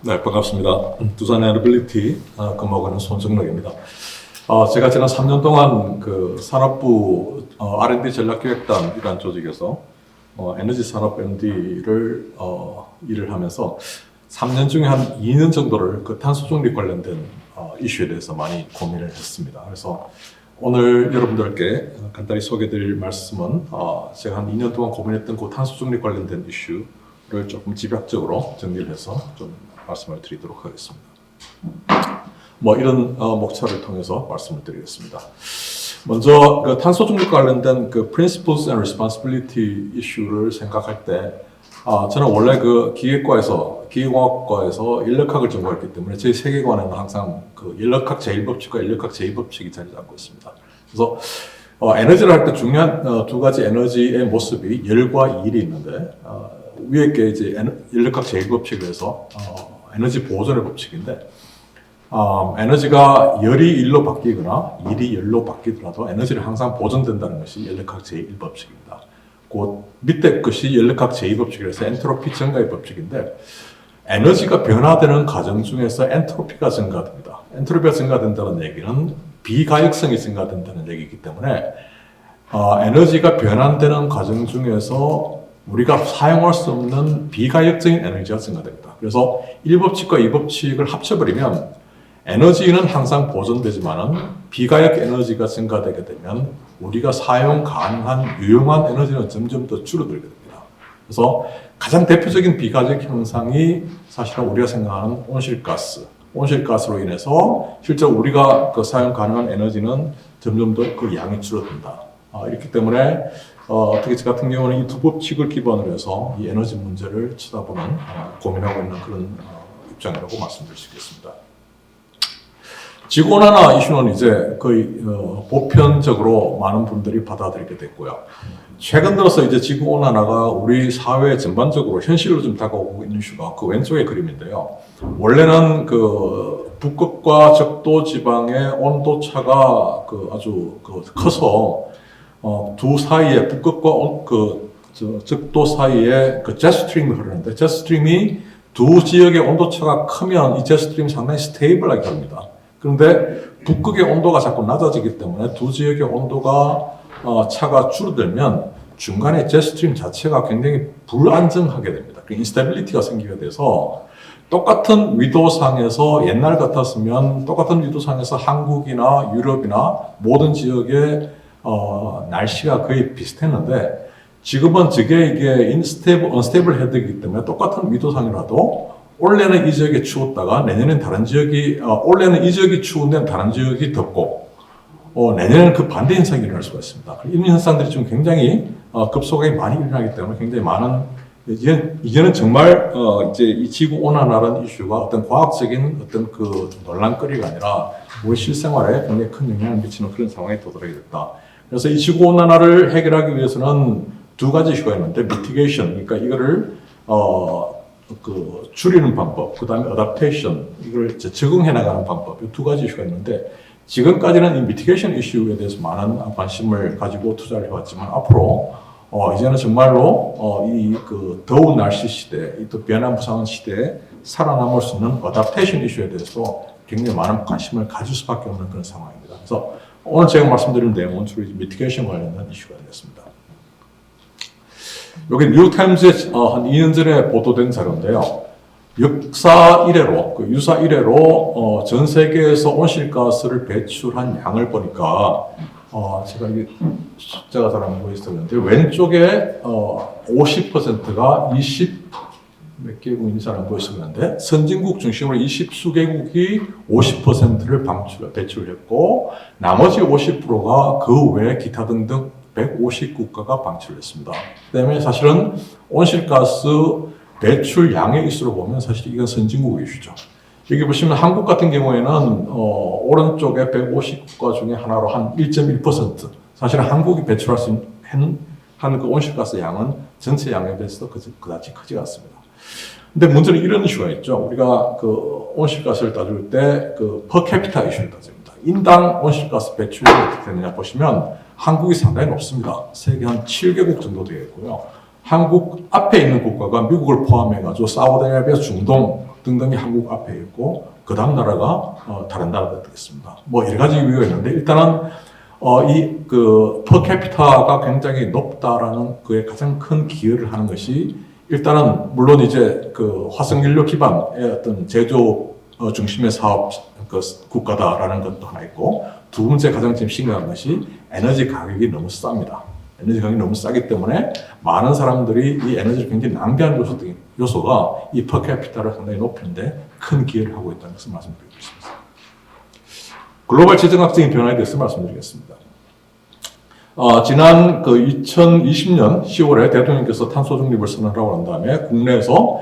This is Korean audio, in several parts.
네, 반갑습니다. 두산 에너빌리티 근무하고 있는 손정락입니다. 제가 지난 3년 동안 그 산업부 R&D 전략기획단이라는 조직에서 에너지 산업 MD를 일을 하면서 3년 중에 한 2년 정도를 그 탄소 중립 관련된 이슈에 대해서 많이 고민을 했습니다. 그래서 오늘 여러분들께 간단히 소개드릴 말씀은 제가 한 2년 동안 고민했던 그 탄소 중립 관련된 이슈를 조금 집약적으로 정리를 해서 좀 말씀을 드리도록 하겠습니다. 이런 목차를 통해서 말씀을 드리겠습니다. 먼저 그 탄소 중립과 관련된 그 Principles and Responsibility 이슈를 생각할 때 저는 원래 그 기계공학과에서 인력학을 전공했기 때문에 제 세계관에는 항상 그 인력학 제1법칙과 인력학 제2법칙이 자리 잡고 있습니다. 그래서 에너지를 할 때 중요한 두 가지 에너지의 모습이 열과 일이 있는데 위에 게 이제 인력학 제1법칙을 해서 에너지 보존의 법칙인데 에너지가 열이 일로 바뀌거나 일이 열로 바뀌더라도 에너지는 항상 보존된다는 것이 인력학 제1법칙입니다. 그 밑에 것이 인력학 제2법칙이라서 엔트로피 증가의 법칙인데 에너지가 변화되는 과정 중에서 엔트로피가 증가됩니다. 엔트로피가 증가된다는 얘기는 비가역성이 증가된다는 얘기이기 때문에 에너지가 변환되는 과정 중에서 우리가 사용할 수 없는 비가역적인 에너지가 증가됩니다. 그래서 1법칙과 2법칙을 합쳐버리면 에너지는 항상 보존되지만은 비가역 에너지가 증가되게 되면 우리가 사용 가능한 유용한 에너지는 점점 더 줄어들게 됩니다. 그래서 가장 대표적인 비가역 현상이 사실은 우리가 생각하는 온실가스로 인해서 실제로 우리가 그 사용 가능한 에너지는 점점 더 그 양이 줄어든다. 이렇기 때문에 특히 저 같은 경우는 이 두 법칙을 기반으로 해서 이 에너지 문제를 쳐다보는 고민하고 있는 그런 입장이라고 말씀드릴 수 있겠습니다. 지구온난화 이슈는 이제 거의 보편적으로 많은 분들이 받아들이게 됐고요. 최근 들어서 이제 지구온난화가 우리 사회 전반적으로 현실로 좀 다가오고 있는 이슈가 그 왼쪽의 그림인데요. 원래는 그 북극과 적도 지방의 온도 차가 그 아주 커서 두 사이에 북극과 적도 사이에 그 제트스트림이 흐르는데 제트스트림이 두 지역의 온도 차가 크면 이 제트스트림이 상당히 스테이블하게 흐릅니다. 그런데 북극의 온도가 자꾸 낮아지기 때문에 두 지역의 온도가 차가 줄어들면 중간에 제트스트림 자체가 굉장히 불안정하게 됩니다. 인스테빌리티가 생기게 돼서 똑같은 위도상에서 옛날 같았으면 똑같은 위도상에서 한국이나 유럽이나 모든 지역의 날씨가 거의 비슷했는데 지금은 이게 unstable 헤드이기 때문에 똑같은 위도상이라도 올해는 이 지역이 추웠다가 내년엔 다른 지역이 올해는 이 지역이 추운데 다른 지역이 덥고 내년에는 그 반대 현상이 일어날 수가 있습니다. 이런 현상들이 지금 굉장히 급속하게 많이 일어나기 때문에 굉장히 많은 이제는 정말 이제 이 지구 온난화라는 이슈가 어떤 과학적인 어떤 그 논란거리가 아니라 우리 실생활에 굉장히 큰 영향을 미치는 그런 상황에 도달하게 됐다. 그래서 이 지구 온난화를 해결하기 위해서는 두 가지 이슈가 있는데 미티게이션, 그러니까 이거를 줄이는 방법, 그 다음에 어댑테이션, 이걸 적응해 나가는 방법, 이 두 가지 이슈가 있는데 지금까지는 이 미티게이션 이슈에 대해서 많은 관심을 가지고 투자를 해왔지만 앞으로 이제는 정말로 이 그 더운 날씨 시대, 또 변화무쌍한 시대에 살아남을 수 있는 어댑테이션 이슈에 대해서 굉장히 많은 관심을 가질 수밖에 없는 그런 상황입니다. 그래서 오늘 제가 말씀드릴 내용은 주로 미티게이션 관련된 이슈가 되겠습니다. 여기 뉴욕타임즈에 한 2년 전에 보도된 자료인데요. 역사 이래로, 유사 이래로 전 세계에서 온실가스를 배출한 양을 보니까 제가 이게 숫자가 잘 안 보이는데 왼쪽에 50%가 몇 개국인지 잘 안 보이시는데 선진국 중심으로 20수개국이 50%를 배출했고 나머지 50%가 그 외 기타 등등 150국가가 방출했습니다. 그다음에 사실은 온실가스 배출 양의 이수로 보면 사실 이건 선진국 이슈죠. 여기 보시면 한국 같은 경우에는 오른쪽에 150국가 중에 하나로 한 1.1%. 사실은 한국이 배출할 수 있는 그 온실가스 양은 전체 양에 비해서 그다지 크지가 않습니다. 근데 문제는 이런 이슈가 있죠. 우리가 그 온실가스를 따질 때 그 퍼캐피타 이슈를 따집니다. 인당 온실가스 배출량이 어떻게 되느냐 보시면 한국이 상당히 높습니다. 세계 한 7개국 정도 되겠고요. 한국 앞에 있는 국가가 미국을 포함해가지고 사우디아라비아, 중동, 등등이 한국 앞에 있고 그 다음 나라가 다른 나라가 되겠습니다. 뭐 여러 가지 이유가 있는데 일단은 이 그 퍼캐피타가 굉장히 높다라는 그에 가장 큰 기여를 하는 것이 일단은 물론 이제 그 화석연료 기반의 어떤 제조 중심의 사업 그 국가다라는 것도 하나 있고 두 번째 가장 지금 심각한 것이 에너지 가격이 너무 쌉니다. 에너지 가격이 너무 싸기 때문에 많은 사람들이 이 에너지를 굉장히 낭비하는 요소가 이 퍼캐피타를 상당히 높이는데 큰 기여를 하고 있다는 것을 말씀드리고 있습니다. 글로벌 재정학적인 변화에 대해서 말씀드리겠습니다. 지난 그 2020년 10월에 대통령께서 탄소 중립을 선언하고 난 다음에 국내에서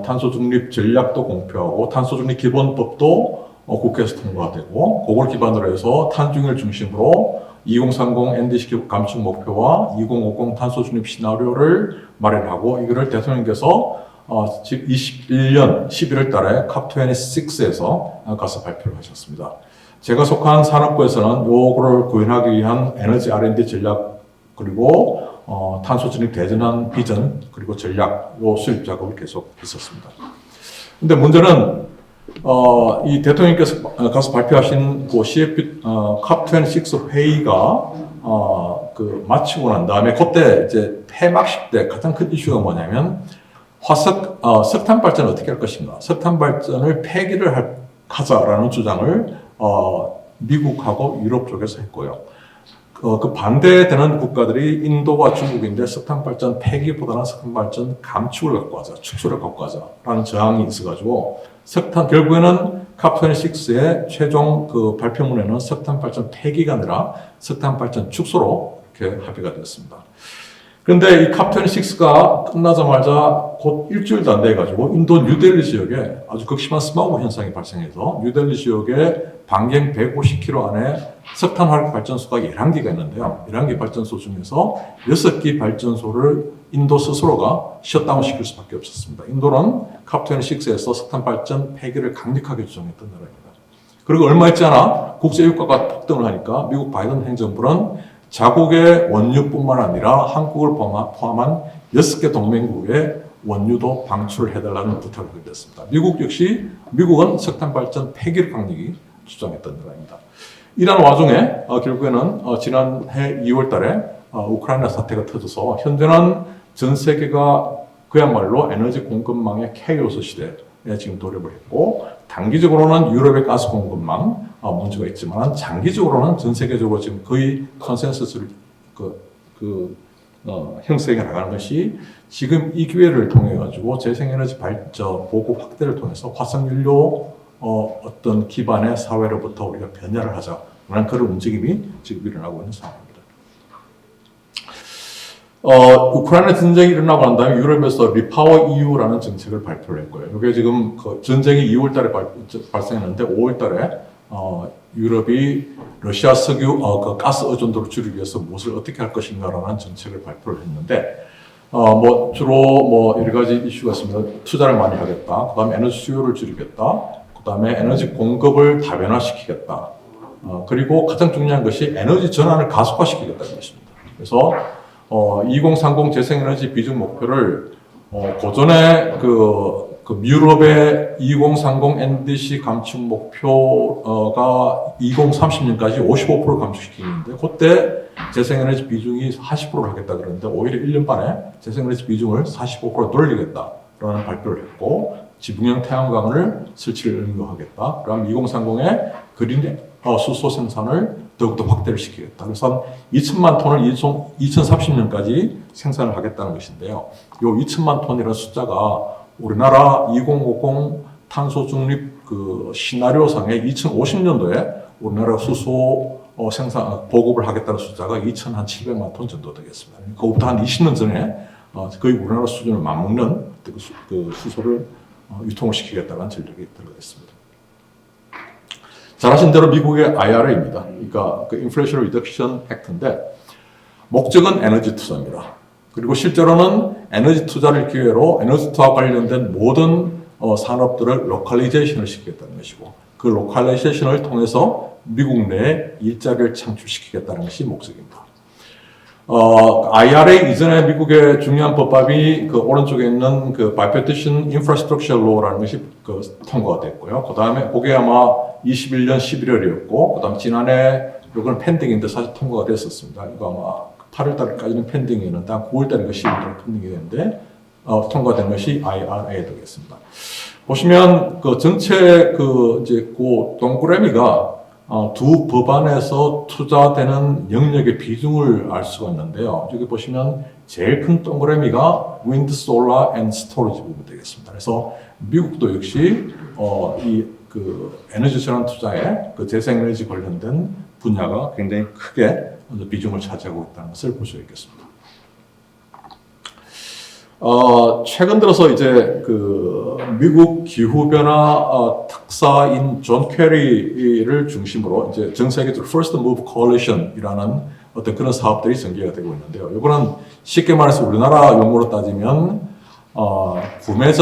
탄소 중립 전략도 공표하고 탄소 중립 기본법도 국회에서 통과가 되고 그걸 기반으로 해서 탄중을 중심으로 2030 NDC 감축 목표와 2050 탄소 중립 시나리오를 마련하고 이거를 대통령께서 21년 11월 달에 컵26에서 가서 발표를 하셨습니다. 제가 속한 산업부에서는 요거를 구현하기 위한 에너지 R&D 전략 그리고 탄소 중립 대전환 비전 그리고 전략 요 수립 작업을 계속 했었습니다. 근데 문제는 이 대통령께서 가서 발표하신 그 CFP 컵26 회의가 그 마치고 난 다음에 그때 이제 폐막식 때 가장 큰 이슈가 뭐냐면 석탄 발전을 어떻게 할 것인가, 석탄 발전을 폐기를 하자라는 주장을 미국하고 유럽 쪽에서 했고요. 그 반대되는 국가들이 인도와 중국인데 석탄 발전 폐기보다는 석탄 발전 감축을 갖고 가자, 축소를 갖고 가자라는 저항이 있어가지고 결국에는 컵26의 최종 그 발표문에는 석탄 발전 폐기가 아니라 석탄 발전 축소로 이렇게 합의가 되었습니다. 그런데 이 컵26가 끝나자마자 곧 일주일도 안 돼가지고 인도 뉴델리 지역에 아주 극심한 스모그 현상이 발생해서 뉴델리 지역에 반경 150km 안에 석탄 화력 발전소가 11개가 있는데요. 11개 발전소 중에서 6개 발전소를 인도 스스로가 셧다운 시킬 수밖에 없었습니다. 인도는 컵26에서 석탄 발전 폐기를 강력하게 주장했던 나라입니다. 그리고 얼마 있지 않아 국제유가가 폭등을 하니까 미국 바이든 행정부는 자국의 원유뿐만 아니라 한국을 포함한 6개 동맹국의 원유도 방출을 해달라는 부탁을 하게 됐습니다. 미국은 석탄 발전 폐기를 강력히 주장했던 나라입니다. 이런 와중에 결국에는 지난해 2월 달에 우크라이나 사태가 터져서 현재는 전 세계가 그야말로 에너지 공급망의 케이오스 시대에 지금 돌입을 했고 단기적으로는 유럽의 가스 공급망 문제가 있지만 장기적으로는 전 세계적으로 지금 거의 컨센서스를 형성해 나가는 것이 지금 이 기회를 통해 가지고 재생에너지 발전 보급 확대를 통해서 화석연료 어떤 기반의 사회로부터 우리가 변화를 하자라는 그런 움직임이 지금 일어나고 있는 상황입니다. 우크라이나 전쟁이 일어나고 난 다음에 유럽에서 리파워 EU라는 정책을 발표를 했고요. 이게 지금 그 전쟁이 2월 달에 발생했는데 5월 달에 유럽이 러시아 석유 그 가스 의존도를 줄이기 위해서 무엇을 어떻게 할 것인가라는 정책을 발표를 했는데 주로 여러 가지 이슈가 있습니다. 투자를 많이 하겠다. 그다음에 에너지 수요를 줄이겠다. 그다음에 에너지 공급을 다변화시키겠다. 그리고 가장 중요한 것이 에너지 전환을 가속화시키겠다는 것입니다. 그래서 2030 재생에너지 비중 목표를 고전에 유럽의 2030 NDC 감축 목표가 2030년까지 55% 감축시키는데 그때 재생에너지 비중이 40%를 하겠다 그러는데 오히려 1년 반에 재생에너지 비중을 45% 돌리겠다라는 발표를 했고 지붕형 태양광을 설치를 의무화하겠다. 그럼 2030에 그린 수소 생산을 더욱더 확대를 시키겠다. 그래서 2천만 톤을 2030년까지 생산을 하겠다는 것인데요. 이 2천만 톤이라는 숫자가 우리나라 2050 탄소 중립 그 시나리오상에 2050년도에 우리나라 수소 생산 보급을 하겠다는 숫자가 2,700만 톤 정도 되겠습니다. 그거부터 한 20년 전에 거의 우리나라 수준을 맞먹는 그 수소를 유통을 시키겠다는 전략이 들어갔습니다. 잘 아신 대로 미국의 IRA입니다. 그러니까 그 Inflation Reduction Act인데 목적은 에너지 투자입니다. 그리고 실제로는 에너지 투자를 기회로 에너지 투자와 관련된 모든 산업들을 로컬리제이션을 시키겠다는 것이고 그 로컬리제이션을 통해서 미국 내에 일자리를 창출시키겠다는 것이 목적입니다. IRA 이전에 미국의 중요한 법안이 그 오른쪽에 있는 그 Bipartisan Infrastructure Law라는 것이 그 통과가 됐고요. 그 다음에 그게 아마 21년 11월이었고, 그 다음 지난해 이건 펜딩인데 사실 통과가 됐었습니다. 이거 아마 8월 달까지는 펜딩이었는데 9월 달인가 11월 달 펜딩이 됐는데 통과된 것이 IRA 되겠습니다. 보시면 그 전체 그 이제 그 동그라미가 두 법안에서 투자되는 영역의 비중을 알 수가 있는데요. 여기 보시면 제일 큰 동그라미가 Wind, Solar and Storage 부분 되겠습니다. 그래서 미국도 역시 이 그 에너지 전환 투자에 그 재생에너지 관련된 분야가 굉장히 크게 비중을 차지하고 있다는 것을 볼 수 있겠습니다. 최근 들어서 이제 그 미국 기후변화 특사인 존 캐리를 중심으로 이제 전 세계적으로 First Move Coalition이라는 어떤 그런 사업들이 전개가 되고 있는데요. 이거는 쉽게 말해서 우리나라 용어로 따지면 구매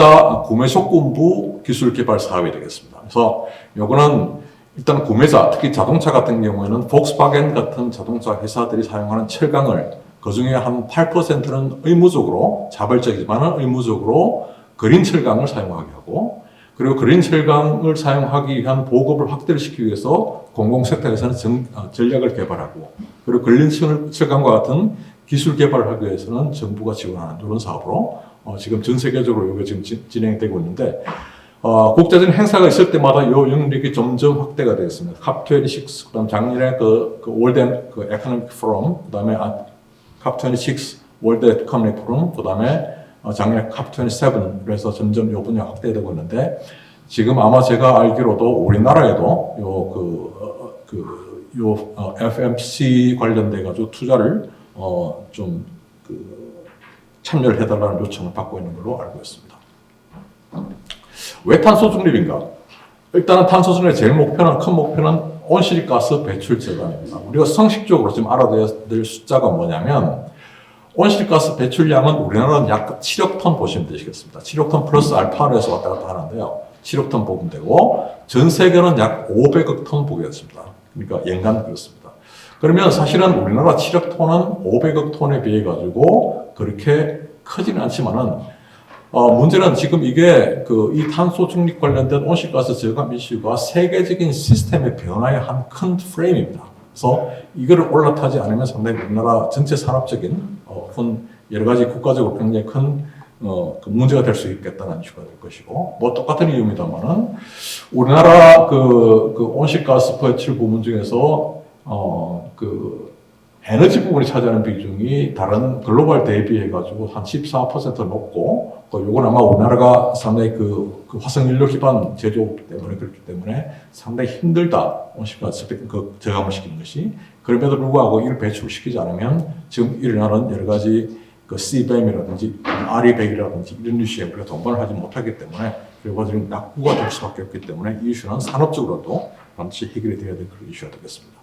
조건부 기술 개발 사업이 되겠습니다. 그래서 이거는 일단 구매자, 특히 자동차 같은 경우에는 폭스바겐 같은 자동차 회사들이 사용하는 철강을 그 중에 한 8%는 의무적으로, 자발적이지만 의무적으로 그린 철강을 사용하게 하고, 그리고 그린 철강을 사용하기 위한 보급을 확대를 시키기 위해서 공공섹터에서는 전략을 개발하고, 그리고 그린 철강과 같은 기술 개발을 하기 위해서는 정부가 지원하는 이런 사업으로 지금 전 세계적으로 이게 지금 진행되고 있는데, 국제적인 행사가 있을 때마다 이 영역이 점점 확대가 되었습니다. COP26, 그 다음 작년에 그 월드 그 에코노믹 포럼, 그 다음에 COP26 월드 에코노믹 포럼, 그 다음에 작년에 COP27, 그래서 점점 이 분야 확대되고 있는데, 지금 아마 제가 알기로도 우리나라에도 FMC 관련돼가지고 투자를 좀 참여를 해달라는 요청을 받고 있는 걸로 알고 있습니다. 왜 탄소 중립인가? 일단은 탄소 중립의 제일 큰 목표는 온실가스 배출 제한입니다. 우리가 상식적으로 지금 알아둬야 될 숫자가 뭐냐면, 온실가스 배출량은 우리나라는 약 7억 톤 보시면 되시겠습니다. 7억 톤 플러스 알파로 해서 왔다 갔다 하는데요. 7억 톤 보면 되고, 전 세계는 약 500억 톤 보겠습니다. 그러니까 연간 그렇습니다. 그러면 사실은 우리나라 7억 톤은 500억 톤에 비해 가지고 그렇게 크지는 않지만은, 문제는 지금 이게 이 탄소 중립 관련된 온실가스 저감 이슈가 세계적인 시스템의 변화의 한 큰 프레임입니다. 그래서 이거를 올라타지 않으면 상당히 우리나라 전체 산업적인 여러 가지 국가적으로 굉장히 큰 문제가 될 수 있겠다는 이슈가 될 것이고, 뭐 똑같은 이유입니다만은 우리나라 온실가스 배출 부분 중에서 에너지 부분이 차지하는 비중이 다른 글로벌 대비해 가지고 한 14% 높고, 요건 아마 우리나라가 상당히 화석연료 기반 제조 때문에 그렇기 때문에 상당히 힘들다, 온실가스 저감을 시키는 것이. 그럼에도 불구하고 이를 배출시키지 않으면 지금 일어나는 여러 가지 CBAM이라든지 RE100이라든지 이런 이슈에 우리가 동반을 하지 못하기 때문에, 그리고 지금 낙후가 될 수밖에 없기 때문에 이 이슈는 산업적으로도 반드시 해결이 되어야 될 그런 이슈가 되겠습니다.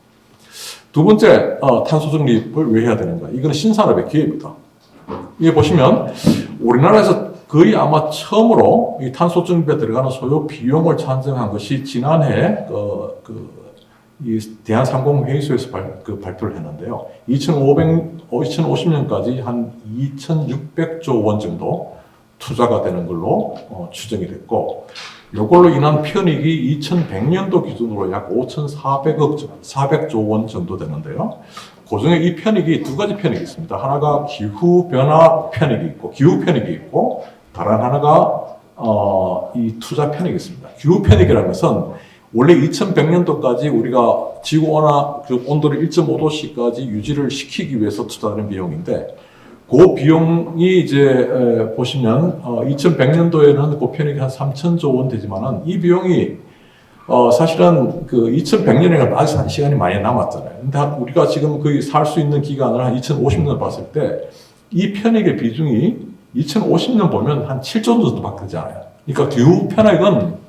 두 번째, 탄소 중립을 왜 해야 되는가? 이건 신산업의 기회입니다. 이게 보시면 우리나라에서 거의 아마 처음으로 이 탄소 중립에 들어가는 소요 비용을 산정한 것이 지난해 이 대한상공회의소에서 발표를 했는데요. 2050년까지 한 2,600조 원 정도 투자가 되는 걸로 추정이 됐고, 이걸로 인한 편익이 2100년도 기준으로 약 5,400조 원 정도 되는데요. 그 중에 이 편익이 두 가지 편익이 있습니다. 하나가 기후변화 편익이 있고, 기후 편익이 있고, 다른 하나가 이 투자 편익이 있습니다. 기후 편익이라는 것은 원래 2100년도까지 우리가 지구온화 온도를 1.5도씨까지 유지를 시키기 위해서 투자하는 비용인데, 그 비용이 이제 보시면 2100년도에는 그 편익이 한 3,000조 원 되지만은 이 비용이 사실은 2100년에는 아직 한 시간이 많이 남았잖아요. 근데 우리가 지금 거의 살 수 있는 기간을 한 2050년 봤을 때 이 편익의 비중이 2050년 보면 한 7조 정도밖에 되지 않아요. 그러니까 기후 편익은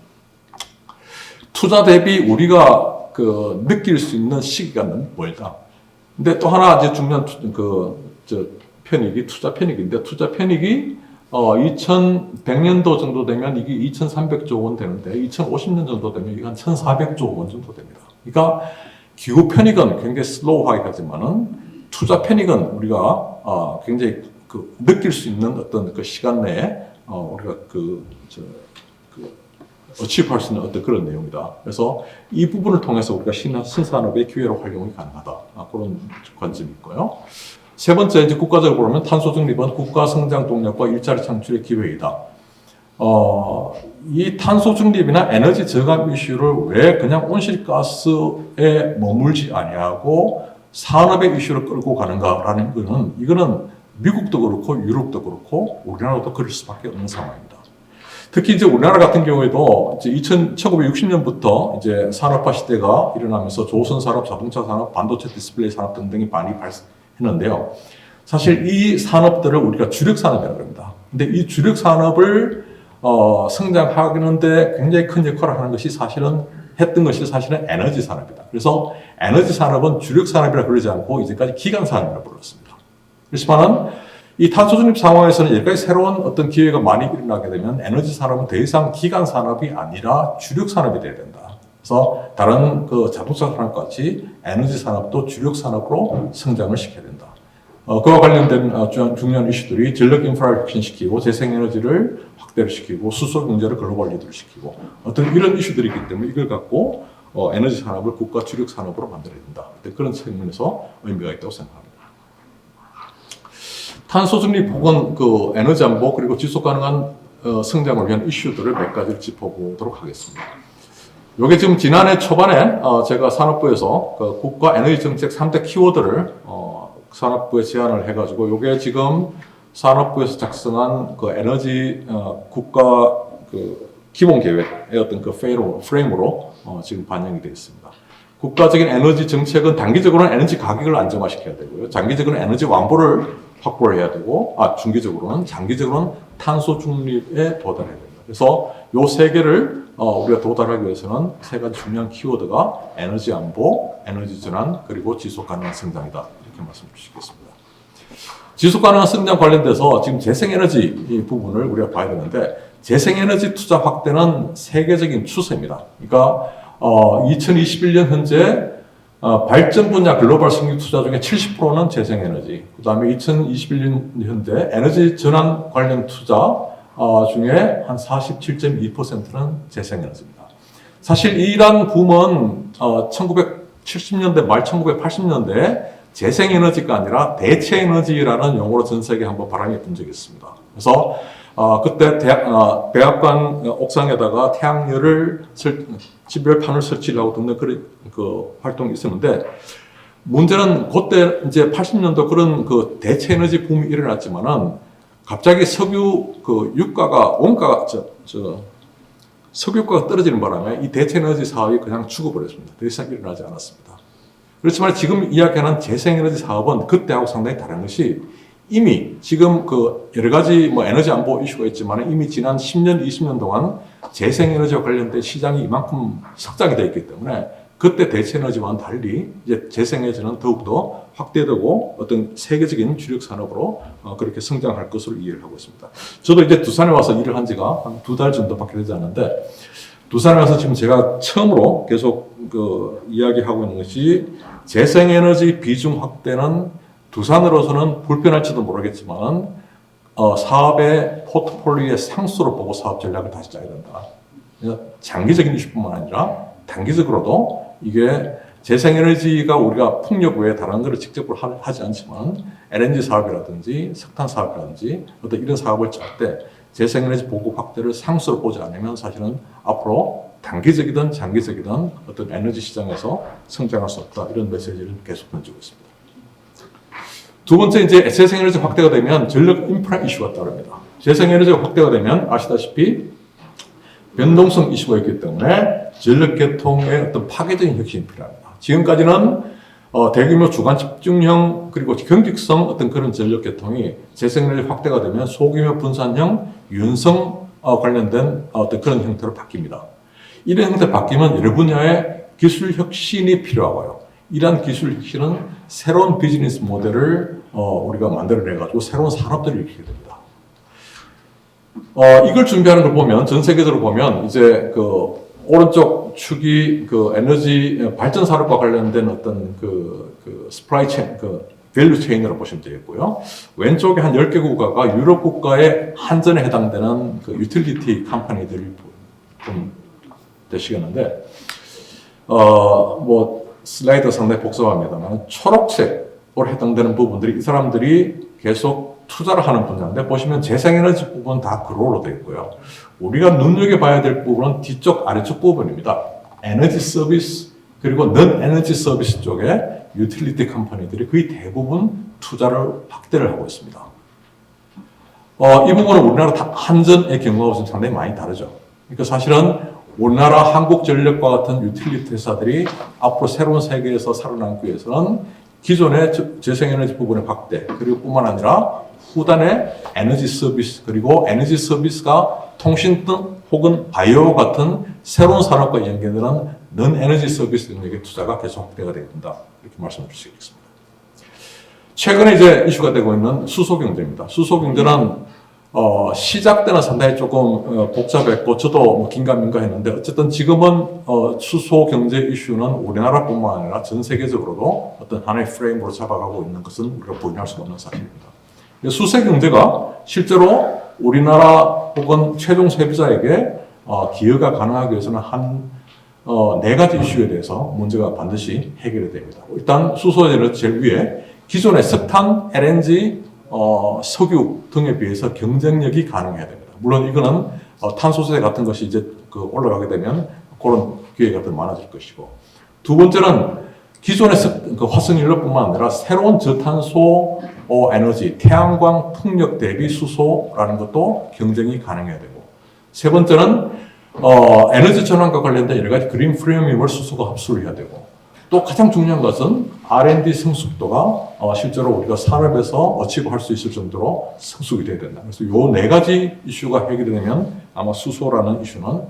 투자 대비 우리가 느낄 수 있는 시기가 너무 멀다. 근데 또 하나 이제 중요한 편익이 투자 편익인데, 투자 편익이 2100년도 정도 되면 이게 2300조 원 되는데, 2050년 정도 되면 이게 한 1400조 원 정도 됩니다. 그러니까 기후 편익은 굉장히 슬로우하게 하지만은 투자 패닉은 우리가 굉장히 느낄 수 있는 어떤 그 시간 내에 우리가 어치브할 수 있는 어떤 그런 내용이다. 그래서 이 부분을 통해서 우리가 신산업의 기회로 활용이 가능하다. 그런 관점이 있고요. 세 번째, 이제 국가적으로 보면 탄소 중립은 국가 성장 동력과 일자리 창출의 기회이다. 이 탄소 중립이나 에너지 저감 이슈를 왜 그냥 온실가스에 머물지 아니하고 산업의 이슈를 끌고 가는가라는 이거는 미국도 그렇고 유럽도 그렇고 우리나라도 그럴 수밖에 없는 상황입니다. 특히 이제 우리나라 같은 경우에도 이제 1960년부터 이제 산업화 시대가 일어나면서 조선 산업, 자동차 산업, 반도체 디스플레이 산업 등등이 많이 발생했는데요. 사실 이 산업들을 우리가 주력 산업이라고 합니다. 근데 이 주력 산업을 성장하는데 굉장히 큰 역할을 하는 것이 사실은 에너지 산업이다. 그래서 에너지 산업은 주력 산업이라 그러지 않고 이제까지 기간 산업이라고 불렀습니다. 그렇지만은 이 탄소 중립 상황에서는 여기까지 새로운 어떤 기회가 많이 일어나게 되면 에너지 산업은 더 이상 기간 산업이 아니라 주력 산업이 돼야 된다. 그래서 다른 그 자동차 산업같이 에너지 산업도 주력 산업으로 성장을 시켜야 된다. 그와 관련된 중요한 이슈들이 전력 인프라를 혁신시키고 재생에너지를 확대를 시키고 수소 경제를 글로벌 리드를 시키고 어떤 이런 이슈들이 있기 때문에 이걸 갖고 에너지 산업을 국가 주력 산업으로 만들어야 된다. 그런 측면에서 의미가 있다고 생각합니다. 탄소 중립 혹은 그 에너지 안보 그리고 지속 가능한 성장을 위한 이슈들을 몇 가지를 짚어보도록 하겠습니다. 요게 지금 지난해 초반에 제가 산업부에서 그 국가 에너지 정책 3대 키워드를 산업부에 제안을 해가지고 요게 지금 산업부에서 작성한 그 에너지 국가 그 기본 계획의 어떤 그 프레임으로 지금 반영이 되어 있습니다. 국가적인 에너지 정책은 단기적으로는 에너지 가격을 안정화시켜야 되고요. 장기적으로는 에너지 완보를 확보를 해야 되고, 장기적으로는 탄소 중립에 도달해야 됩니다. 그래서 요 세 개를 우리가 도달하기 위해서는 세 가지 중요한 키워드가 에너지 안보, 에너지 전환, 그리고 지속 가능한 성장이다. 이렇게 말씀을 주시겠습니다. 지속 가능한 성장 관련돼서 지금 재생에너지 부분을 우리가 봐야 되는데, 재생에너지 투자 확대는 세계적인 추세입니다. 그러니까 2021년 현재 발전 분야 글로벌 생육 투자 중에 70%는 재생에너지, 그 다음에 2021년 현재 에너지 전환 관련 투자 중에 한 47.2%는 재생에너지입니다. 사실 이러한 붐은 1970년대 말 1980년대에 재생에너지가 아니라 대체에너지라는 용어로 전 세계에 한번 바람이 분 적이 있습니다. 그래서 그때 백악관 옥상에다가 태양열을 집열판을 설치를 하고 듣는 그 활동이 있었는데, 문제는 그때 이제 80년도 그런 그 대체 에너지 붐이 일어났지만은 갑자기 석유 그 석유가가 떨어지는 바람에 이 대체 에너지 사업이 그냥 죽어버렸습니다. 더 이상 일어나지 않았습니다. 그렇지만 지금 이야기하는 재생에너지 사업은 그때하고 상당히 다른 것이, 이미 지금 그 여러 가지 에너지 안보 이슈가 있지만 이미 지난 10년, 20년 동안 재생에너지와 관련된 시장이 이만큼 확장이 되어 있기 때문에 그때 대체에너지와는 달리 이제 재생에너지는 더욱더 확대되고 어떤 세계적인 주력 산업으로 그렇게 성장할 것으로 이해를 하고 있습니다. 저도 이제 두산에 와서 일을 한 지가 한 2달 정도밖에 되지 않는데, 두산에 와서 지금 제가 처음으로 계속 이야기하고 있는 것이, 재생에너지 비중 확대는 두산으로서는 불편할지도 모르겠지만 사업의 포트폴리오의 상수로 보고 사업 전략을 다시 짜야 된다. 장기적인 이슈뿐만 아니라 단기적으로도 이게 재생에너지가 우리가 풍력 외에 다른 것을 직접 하지 않지만 LNG 사업이라든지 석탄 사업이라든지 어떤 이런 사업을 짤 때 재생에너지 보급 확대를 상수로 보지 않으면 사실은 앞으로 단기적이든 장기적이든 어떤 에너지 시장에서 성장할 수 없다. 이런 메시지를 계속 던지고 있습니다. 두 번째, 이제 재생에너지 확대가 되면 전력 인프라 이슈가 따릅니다. 재생에너지가 확대가 되면 아시다시피 변동성 이슈가 있기 때문에 전력 계통의 어떤 파괴적인 혁신이 필요합니다. 지금까지는 대규모 주간 집중형 그리고 경직성 어떤 그런 전력 계통이 재생에너지 확대가 되면 소규모 분산형, 윤성 관련된 어떤 그런 형태로 바뀝니다. 이런 형태로 바뀌면 여러 분야의 기술 혁신이 필요하고요. 이러한 기술 혁신은 새로운 비즈니스 모델을 우리가 만들어내가지고 새로운 산업들을 일으키게 됩니다. 이걸 준비하는 걸 보면, 전 세계적으로 보면, 이제 그 오른쪽 축이 그 에너지 발전 산업과 관련된 어떤 그 스프라이 체인, 그 밸류 체인이라고 보시면 되겠고요. 왼쪽에 한 10개 국가가 유럽 국가의 한전에 해당되는 그 유틸리티 컴퍼니들이 좀 되시겠는데, 뭐 슬라이드 상당히 복잡합니다만 초록색으로 해당되는 부분들이 이 사람들이 계속 투자를 하는 분야인데, 보시면 재생에너지 부분 다 그로로 되어 있고요. 우리가 눈여겨봐야 될 부분은 뒤쪽 아래쪽 부분입니다. 에너지 서비스 그리고 넌 에너지 서비스 쪽에 유틸리티 컴퍼니들이 거의 대부분 투자를 확대를 하고 있습니다. 이 부분은 우리나라 한전의 경우가 좀 상당히 많이 다르죠. 그러니까 사실은 우리나라 한국전력과 같은 유틸리티 회사들이 앞으로 새로운 세계에서 살아남기 위해서는 기존의 재생에너지 부분의 확대, 그리고 뿐만 아니라 후단의 에너지 서비스, 그리고 에너지 서비스가 통신 등 혹은 바이오 같은 새로운 산업과 연계되는 넌 에너지 서비스 능력의 투자가 계속 확대가 되어야 된다. 이렇게 말씀을 드리겠습니다. 최근에 이제 이슈가 되고 있는 수소 경제입니다. 수소 경제는 시작 때는 상당히 조금 복잡했고 저도 뭐 긴가민가 했는데, 어쨌든 지금은 수소 경제 이슈는 우리나라뿐만 아니라 전 세계적으로도 어떤 하나의 프레임으로 잡아가고 있는 것은 우리가 부인할 수가 없는 사실입니다. 수소 경제가 실제로 우리나라 혹은 최종 소비자에게 기여가 가능하기 위해서는 네 가지 이슈에 대해서 문제가 반드시 해결이 됩니다. 일단 수소에는 제일 위에 기존의 석탄, LNG, 석유 등에 비해서 경쟁력이 가능해야 됩니다. 물론 이거는 탄소세 같은 것이 이제 올라가게 되면 그런 기회가 더 많아질 것이고, 두 번째는 기존의 화석연료뿐만 아니라 새로운 저탄소 에너지, 태양광 풍력 대비 수소라는 것도 경쟁이 가능해야 되고, 세 번째는 에너지 전환과 관련된 여러 가지 그린 프리미엄을 수소가 흡수를 해야 되고, 또 가장 중요한 것은 R&D 성숙도가 실제로 우리가 산업에서 어치고 할 수 있을 정도로 성숙이 돼야 된다. 그래서 이 네 가지 이슈가 해결이 되면 아마 수소라는 이슈는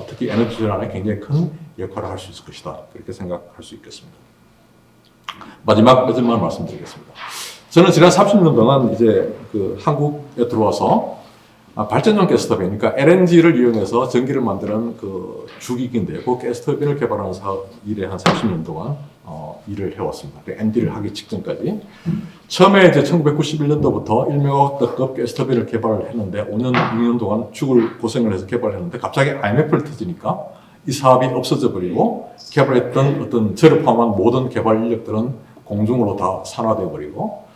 특히 에너지 전환에 굉장히 큰 역할을 할 수 있을 것이다. 그렇게 생각할 수 있겠습니다. 마지막만 말씀드리겠습니다. 저는 지난 30년 동안 이제 한국에 들어와서 발전용 가스터빈, 그러니까 LNG를 이용해서 전기를 만드는 주기기인데요. 그 가스터빈을 개발하는 일에 한 30년 동안 일을 해왔습니다. MD를 하기 직전까지. 처음에 이제 1991년도부터 1메가와트급 가스터빈을 개발을 했는데 5년, 6년 동안 죽을 고생을 해서 개발을 했는데, 갑자기 IMF를 터지니까 이 사업이 없어져 버리고 개발했던 어떤 저를 포함한 모든 개발 인력들은 공중으로 다 산화되어 버리고,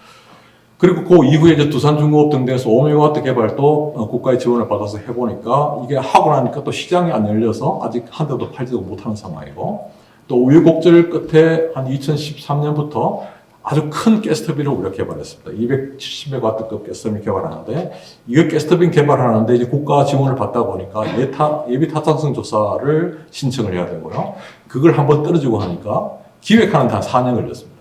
그리고 그 이후에 이제 두산중공업 등등에서 5메가와트 개발도 국가의 지원을 받아서 해보니까 이게 하고 나니까 또 시장이 안 열려서 아직 한 대도 팔지도 못하는 상황이고, 또 우여곡절 끝에 한 2013년부터 아주 큰 가스터빈을 우리가 개발했습니다. 270메가와트급 가스터빈 개발하는데, 이거 가스터빈 개발하는데 이제 국가 지원을 받다 보니까 예비 타당성 조사를 신청을 해야 되고요. 그걸 한번 떨어지고 하니까 기획하는 데 한 4년 걸렸습니다.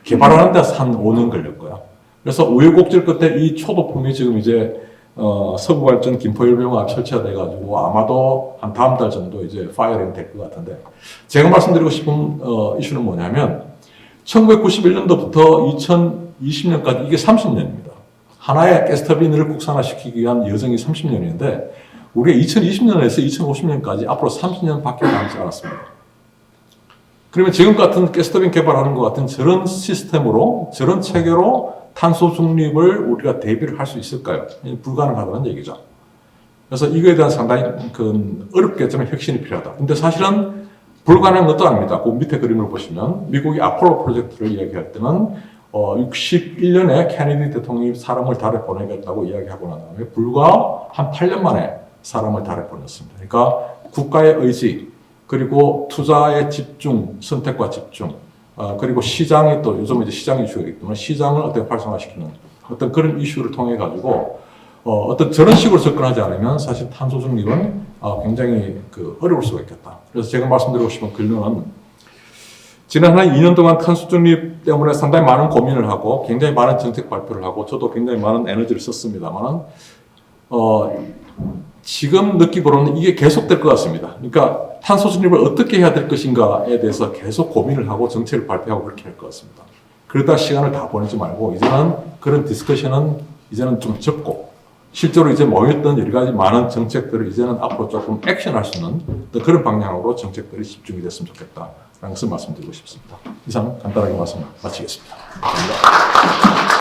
개발하는 데 한 5년 걸렸고요. 그래서 우여곡절 끝에 이 초도품이 지금 이제 서부발전 김포열병합 설치가 돼가지고 아마도 한 다음 달 정도 이제 파이어링 될 것 같은데, 제가 말씀드리고 싶은 이슈는 뭐냐면 1991년도부터 2020년까지 이게 30년입니다. 하나의 가스터빈을 국산화시키기 위한 여정이 30년인데 우리가 2020년에서 2050년까지 앞으로 30년밖에 남지 않았습니다. 그러면 지금 같은 가스터빈 개발하는 것 같은 저런 시스템으로, 저런 체계로 탄소 중립을 우리가 대비를 할 수 있을까요? 불가능하다는 얘기죠. 그래서 이거에 대한 상당히 어렵겠지만 혁신이 필요하다. 근데 사실은 불가능한 것도 아닙니다. 그 밑에 그림을 보시면 미국이 아폴로 프로젝트를 이야기할 때는 61년에 케네디 대통령이 사람을 달에 보내겠다고 이야기하고 난 다음에 불과 한 8년 만에 사람을 달에 보냈습니다. 그러니까 국가의 의지, 그리고 투자의 집중, 선택과 집중, 그리고 시장이 또 요즘 이제 시장 이슈이기 때문에 시장을 어떻게 활성화시키는 어떤 그런 이슈를 통해 가지고 어떤 저런 식으로 접근하지 않으면 사실 탄소 중립은 굉장히 어려울 수가 있겠다. 그래서 제가 말씀드리고 싶은 결론은, 지난 한 2년 동안 탄소 중립 때문에 상당히 많은 고민을 하고 굉장히 많은 정책 발표를 하고 저도 굉장히 많은 에너지를 썼습니다만 지금 느끼고는 이게 계속될 것 같습니다. 그러니까 탄소 중립을 어떻게 해야 될 것인가에 대해서 계속 고민을 하고 정책을 발표하고 그렇게 할 것 같습니다. 그러다 시간을 다 보내지 말고 이제는 그런 디스커션은 이제는 좀 접고 실제로 이제 모였던 여러 가지 많은 정책들을 이제는 앞으로 조금 액션할 수 있는 그런 방향으로 정책들이 집중이 됐으면 좋겠다. 라는 것을 말씀드리고 싶습니다. 이상 간단하게 말씀 마치겠습니다. 감사합니다.